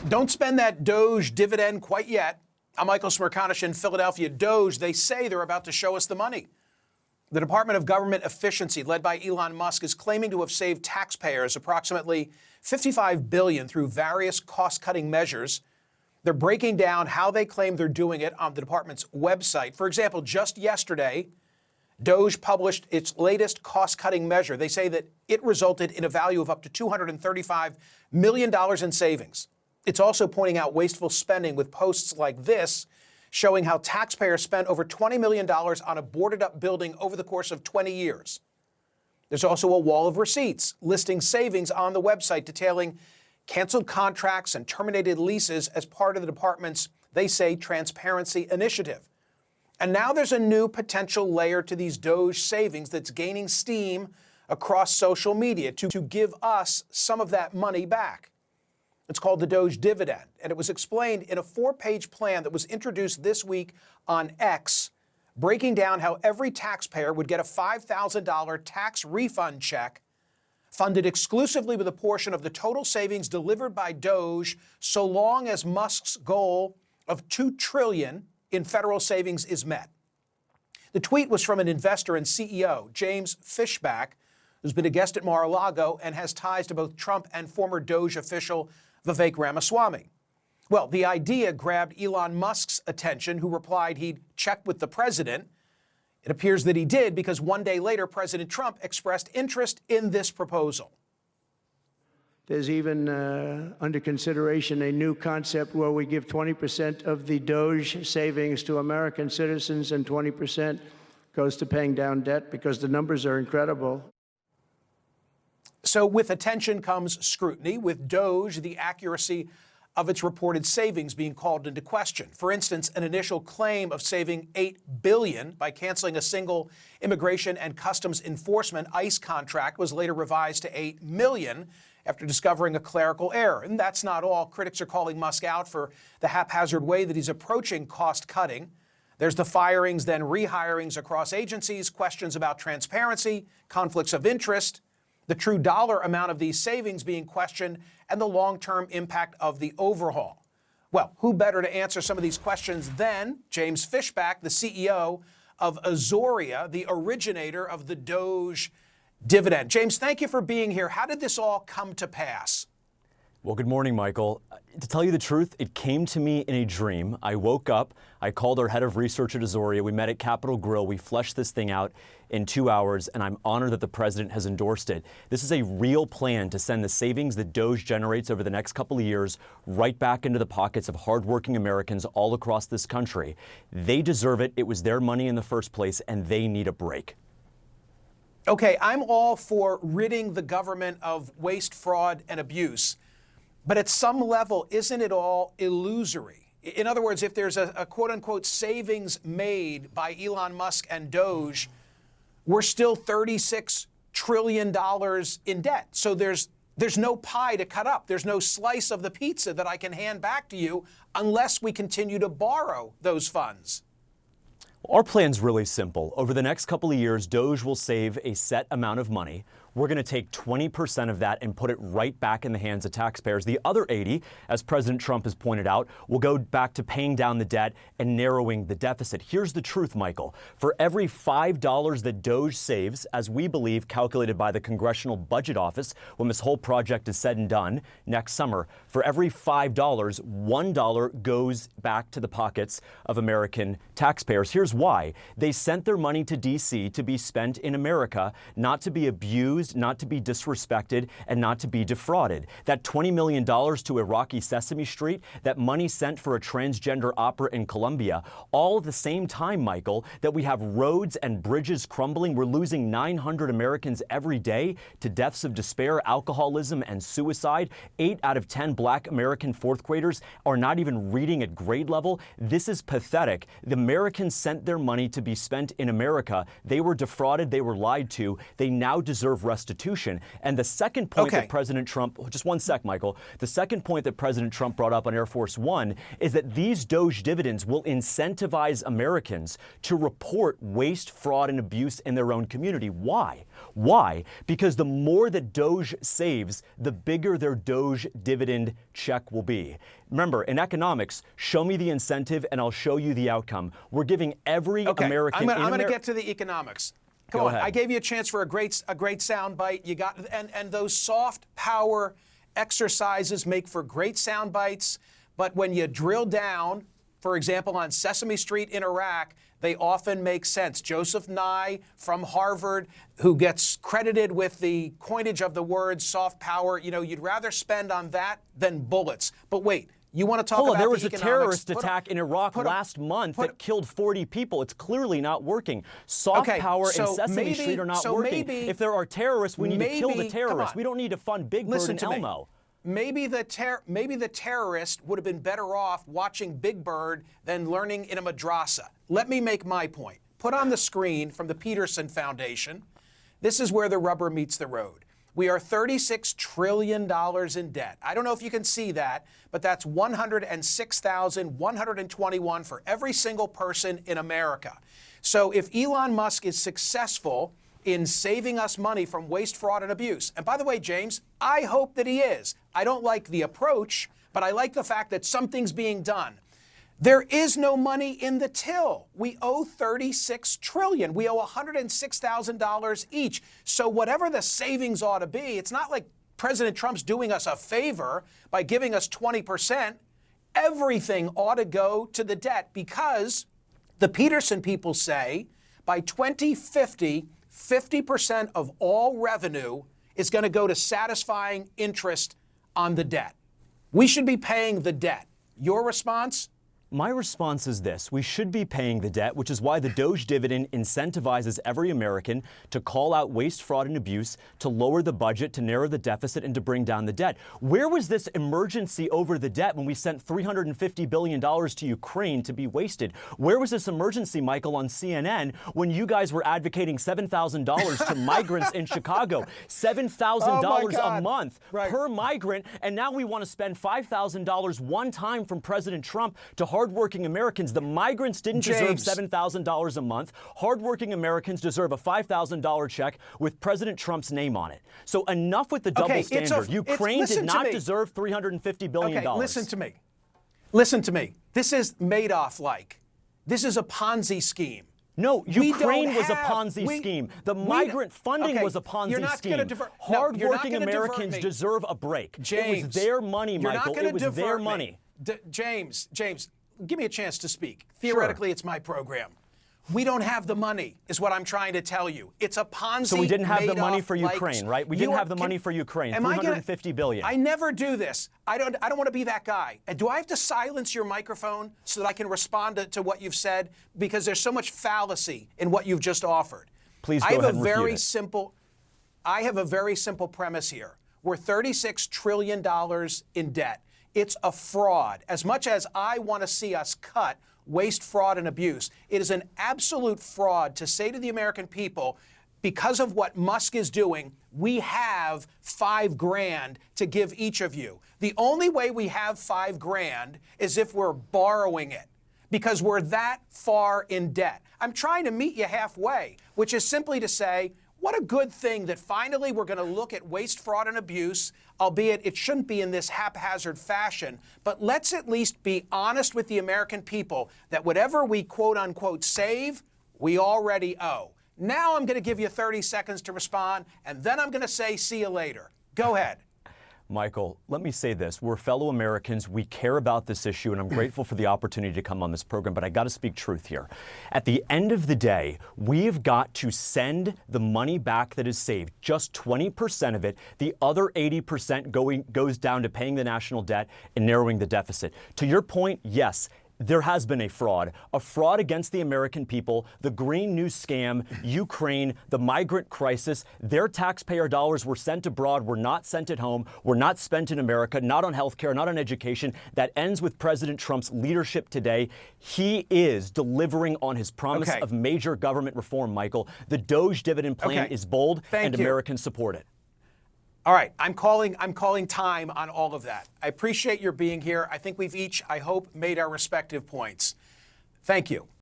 Don't spend that DOGE dividend quite yet. I'm Michael Smerconish in Philadelphia. DOGE, they say they're about to show us the money. The Department of Government Efficiency, led by Elon Musk, is claiming to have saved taxpayers approximately $55 billion through various cost-cutting measures. They're breaking down how they claim they're doing it on the department's website. For example, just yesterday, DOGE published its latest cost-cutting measure. They say that it resulted in a value of up to $235 million in savings. It's also pointing out wasteful spending with posts like this, showing how taxpayers spent over $20 million on a boarded-up building over the course of 20 years. There's also a wall of receipts listing savings on the website detailing canceled contracts and terminated leases as part of the department's, they say, transparency initiative. And now there's a new potential layer to these DOGE savings that's gaining steam across social media to give us some of that money back. It's called the DOGE Dividend, and it was explained in a 4-page plan that was introduced this week on X, breaking down how every taxpayer would get a $5,000 tax refund check funded exclusively with a portion of the total savings delivered by DOGE, so long as Musk's goal of $2 trillion in federal savings is met. The tweet was from an investor and CEO, James Fishback, who's been a guest at Mar-a-Lago and has ties to both Trump and former DOGE official Vivek Ramaswamy. Well, the idea grabbed Elon Musk's attention, who replied he'd check with the president. It appears that he did because one day later, President Trump expressed interest in this proposal. There's even under consideration a new concept where we give 20% of the DOGE savings to American citizens and 20% goes to paying down debt because the numbers are incredible. So with attention comes scrutiny. With DOGE, the accuracy of its reported savings being called into question. For instance, an initial claim of saving $8 billion by canceling a single Immigration and Customs Enforcement ICE contract was later revised to $8 million after discovering a clerical error. And that's not all. Critics are calling Musk out for the haphazard way that he's approaching cost cutting. There's the firings, then rehirings across agencies, questions about transparency, conflicts of interest, the true dollar amount of these savings being questioned, and the long-term impact of the overhaul. Well, who better to answer some of these questions than James Fishback, the CEO of Azoria, the originator of the DOGE Dividend. James, thank you for being here. How did this all come to pass? Well, good morning, Michael. To tell you the truth, it came to me in a dream. I woke up, I called our head of research at Azoria, we met at Capitol Grill, we fleshed this thing out in 2 hours, and I'm honored that the president has endorsed it. This is a real plan to send the savings that DOGE generates over the next couple of years right back into the pockets of hardworking Americans all across this country. They deserve it. It was their money in the first place, and they need a break. Okay, I'm all for ridding the government of waste, fraud, and abuse. But at some level, isn't it all illusory? In other words, if there's a quote-unquote savings made by Elon Musk and DOGE, we're still $36 trillion in debt. So there's no pie to cut up. There's no slice of the pizza that I can hand back to you unless we continue to borrow those funds. Our plan's really simple. Over the next couple of years, DOGE will save a set amount of money. We're going to take 20% of that and put it right back in the hands of taxpayers. The other 80, as President Trump has pointed out, will go back to paying down the debt and narrowing the deficit. Here's the truth, Michael. For every $5 that DOGE saves, as we believe calculated by the Congressional Budget Office when this whole project is said and done next summer, for every $5, $1 goes back to the pockets of American taxpayers. Here's why. They sent their money to D.C. to be spent in America, not to be abused, not to be disrespected, and not to be defrauded. That $20 million to Iraqi Sesame Street, that money sent for a transgender opera in Colombia, all at the same time, Michael, that we have roads and bridges crumbling. We're losing 900 Americans every day to deaths of despair, alcoholism, and suicide. 8 out of 10 black American fourth graders are not even reading at grade level. This is pathetic. The Americans sent their money to be spent in America. They were defrauded. They were lied to. They now deserve restitution. And the second point Okay. that President Trump, just one sec, Michael, the second point that President Trump brought up on Air Force One is that these DOGE dividends will incentivize Americans to report waste, fraud, and abuse in their own community. Why? Why? Because the more that DOGE saves, the bigger their DOGE dividend check will be. Remember, in economics, show me the incentive and I'll show you the outcome. We're giving every American. I'm going to get to the economics. Come Go on, ahead. I gave you a chance for a great sound bite. You got and those soft power exercises make for great sound bites, but when you drill down, for example, on Sesame Street in Iraq, they often make sense. Joseph Nye from Harvard, who gets credited with the coinage of the word soft power, you'd rather spend on that than bullets. But wait, you want to talk Hold on, about there was the a economics. terrorist attack in Iraq last month that killed 40 people. It's clearly not working. Soft power and Sesame Street are not working. If there are terrorists, we need to kill the terrorists. We don't need to fund Big Bird and Elmo. Maybe the terrorist would have been better off watching Big Bird than learning in a madrasa. Let me make my point. Put on the screen from the Peterson Foundation. This is where the rubber meets the road. We are $36 trillion in debt. I don't know if you can see that, but that's 106,121 for every single person in America. So if Elon Musk is successful in saving us money from waste, fraud, and abuse, and by the way, James, I hope that he is. I don't like the approach, but I like the fact that something's being done. There is no money in the till. We owe $36 trillion. We owe $106,000 each. So whatever the savings ought to be, it's not like President Trump's doing us a favor by giving us 20%. Everything ought to go to the debt because the Peterson people say by 2050, 50% of all revenue is going to go to satisfying interest on the debt. We should be paying the debt. Your response? My response is this. We should be paying the debt, which is why the DOGE dividend incentivizes every American to call out waste, fraud, and abuse, to lower the budget, to narrow the deficit, and to bring down the debt. Where was this emergency over the debt when we sent $350 billion to Ukraine to be wasted? Where was this emergency, Michael, on CNN when you guys were advocating $7,000 to migrants in Chicago? $7,000 a month per migrant, and now we want to spend $5,000 one time from President Trump to hardworking Americans. The migrants didn't deserve $7,000 a month. Hardworking Americans deserve a $5,000 check with President Trump's name on it. So enough with the double standard. Ukraine did not deserve $350 billion. Okay, listen to me. Listen to me. This is Madoff-like. This is a Ponzi scheme. No, Ukraine was a Ponzi scheme. The migrant funding was a Ponzi scheme. Hardworking Americans deserve a break. James, it was their money, Michael. It was their money. James, give me a chance to speak. Theoretically, it's my program. We don't have the money, is what I'm trying to tell you. It's a Ponzi. So we didn't have the money for Ukraine, right? We didn't have the money for Ukraine. $350 billion. I never do this. I don't want to be that guy. And do I have to silence your microphone so that I can respond to what you've said? Because there's so much fallacy in what you've just offered. Please go ahead and refute it. I have a very simple premise here. We're $36 trillion in debt. It's a fraud. As much as I want to see us cut waste, fraud, and abuse, it is an absolute fraud to say to the American people, because of what Musk is doing, we have $5,000 to give each of you. The only way we have $5,000 is if we're borrowing it, because we're that far in debt. I'm trying to meet you halfway, which is simply to say, what a good thing that finally we're going to look at waste, fraud, and abuse, albeit it shouldn't be in this haphazard fashion. But let's at least be honest with the American people that whatever we quote unquote save, we already owe. Now I'm going to give you 30 seconds to respond, and then I'm going to say, see you later. Go ahead. Michael, let me say this. We're fellow Americans. We care about this issue, and I'm grateful for the opportunity to come on this program, but I got to speak truth here. At the end of the day, we've got to send the money back that is saved, just 20% of it. The other 80% goes down to paying the national debt and narrowing the deficit. To your point, yes, There has been a fraud against the American people, the Green New Scam, Ukraine, the migrant crisis. Their taxpayer dollars were sent abroad, were not sent at home, were not spent in America, not on health care, not on education. That ends with President Trump's leadership today. He is delivering on his promise of major government reform, Michael. The DOGE dividend plan is bold, and Americans support it. All right, I'm calling time on all of that. I appreciate your being here. I think we've each, I hope, made our respective points. Thank you.